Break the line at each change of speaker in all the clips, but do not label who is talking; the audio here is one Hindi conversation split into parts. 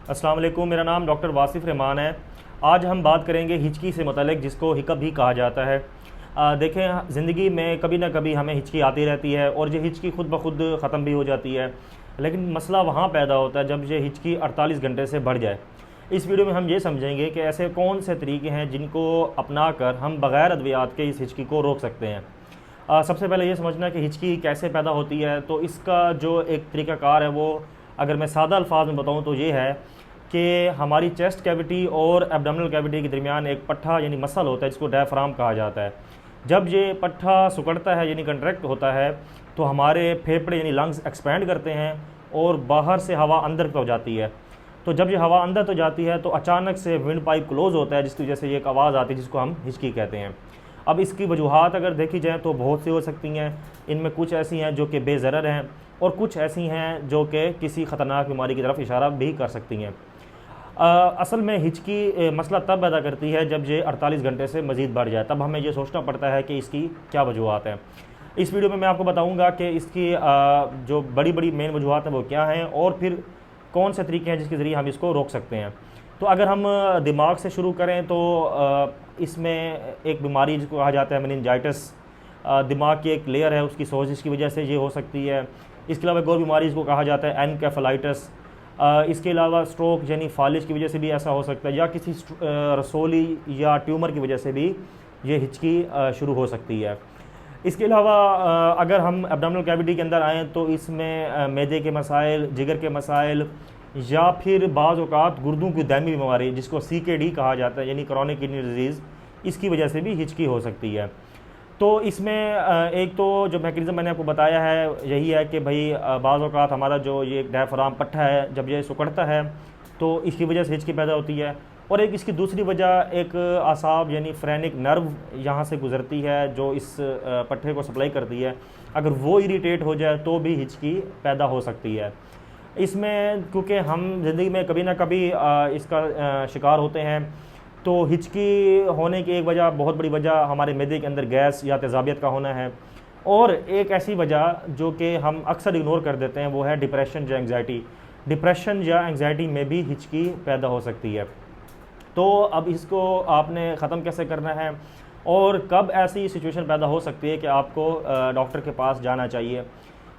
अस्सलाम वालेकुम, मेरा नाम डॉक्टर वासिफ़ रहमान है। आज हम बात करेंगे हिचकी से मुतल्लिक़, जिसको हिकअप भी कहा जाता है। देखें, ज़िंदगी में कभी ना कभी हमें हिचकी आती रहती है और ये हिचकी ख़ुद ब खुद ख़त्म भी हो जाती है। लेकिन मसला वहाँ पैदा होता है जब ये हिचकी 48 घंटे से बढ़ जाए। इस वीडियो में हम ये समझेंगे कि ऐसे कौन से तरीके हैं जिनको अपना कर हम बग़ैर अद्वियात के इस हिचकी को रोक सकते हैं। सबसे पहले ये समझना कि हिचकी कैसे पैदा होती है। तो इसका जो एक तरीक़ाकार है वो अगर मैं सादा अल्फाज में बताऊँ तो ये है कि हमारी चेस्ट कैविटी और एब्डोमिनल कैविटी के दरमियान एक पट्ठा यानी मसल होता है जिसको डायफ्राम कहा जाता है। जब ये पट्ठा सिकुड़ता है यानी कंट्रैक्ट होता है तो हमारे फेफड़े यानी लंग्स एक्सपैंड करते हैं और बाहर से हवा अंदर तो जाती है। तो जब ये हवा अंदर तो जाती है तो अचानक से विंड पाइप क्लोज़ होता है, जिसकी वजह से ये एक आवाज़ आती है जिसको हम हिचकी कहते हैं। अब इसकी वजूहात अगर देखी जाए तो बहुत सी हो सकती हैं। इनमें कुछ ऐसी हैं जो कि बेज़रर हैं और कुछ ऐसी हैं जो कि किसी ख़तरनाक बीमारी की तरफ इशारा भी कर सकती हैं। असल में हिचकी मसला तब पैदा करती है जब ये 48 घंटे से मज़ीद बढ़ जाए, तब हमें ये सोचना पड़ता है कि इसकी क्या वजूहात हैं। इस वीडियो में मैं आपको बताऊंगा कि इसकी जो बड़ी बड़ी मेन वजूहात हैं वो क्या हैं और फिर कौन से तरीके हैं जिसके ज़रिए हम इसको रोक सकते हैं। तो अगर हम दिमाग से शुरू करें तो इसमें एक बीमारी जिसको कहा जाता है मेनिंजाइटिस, दिमाग की एक लेयर है उसकी सोजिश की वजह से ये हो सकती है। इसके अलावा एक और बीमारी जिसको कहा जाता है एनकेफेलाइटिस। इसके अलावा स्ट्रोक यानी फालिज की वजह से भी ऐसा हो सकता है, या किसी रसोली या ट्यूमर की वजह से भी ये हिचकी शुरू हो सकती है। इसके अलावा अगर हम एब्डोमिनल कैविटी के अंदर आएँ तो इसमें मैदे के मसाइल, जिगर के मसाइल या फिर बाज़ औक़ात गुर्दों की दायमी बीमारी जिसको CKD कहा जाता है यानी क्रॉनिक किडनी डिजीज़, इसकी वजह से भी हिचकी हो सकती है। तो इसमें एक तो जो मैकेनिज़्म मैंने आपको बताया है यही है कि भाई बाज़ औक़ात हमारा जो ये डायफ्राम पट्ठा है जब ये सिकुड़ता है तो इसकी वजह से हिचकी पैदा होती है। और एक इसकी दूसरी वजह एक आसाब यानी फ्रेनिक नर्व यहाँ से गुज़रती है जो इस पट्ठे को सप्लाई करती है, अगर वो इरिटेट हो जाए तो भी हिचकी पैदा हो सकती है। इसमें क्योंकि हम ज़िंदगी में कभी ना कभी इसका शिकार होते हैं, तो हिचकी होने की एक वजह, बहुत बड़ी वजह हमारे मैदे के अंदर गैस या तेज़ाबियत का होना है। और एक ऐसी वजह जो कि हम अक्सर इग्नोर कर देते हैं वो है डिप्रेशन या एंग्जाइटी। डिप्रेशन या एंग्जाइटी में भी हिचकी पैदा हो सकती है। तो अब इसको आपने ख़त्म कैसे करना है और कब ऐसी सिचुएशन पैदा हो सकती है कि आपको डॉक्टर के पास जाना चाहिए।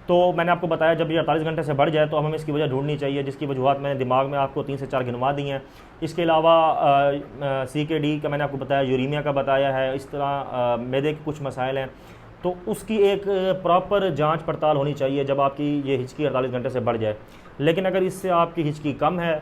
तो मैंने आपको बताया जब ये 48 घंटे से बढ़ जाए तो हमें इसकी वजह ढूंढनी चाहिए, जिसकी वजूहत मैंने दिमाग में आपको 3 से 4 गिनवा दी हैं। इसके अलावा CKD का मैंने आपको बताया, यूरीमिया का बताया है, इस तरह मैदे के कुछ मसाइल हैं। तो उसकी एक प्रॉपर जांच पड़ताल होनी चाहिए जब आपकी ये हिचकी 48 घंटे से बढ़ जाए। लेकिन अगर इससे आपकी हिचकी कम है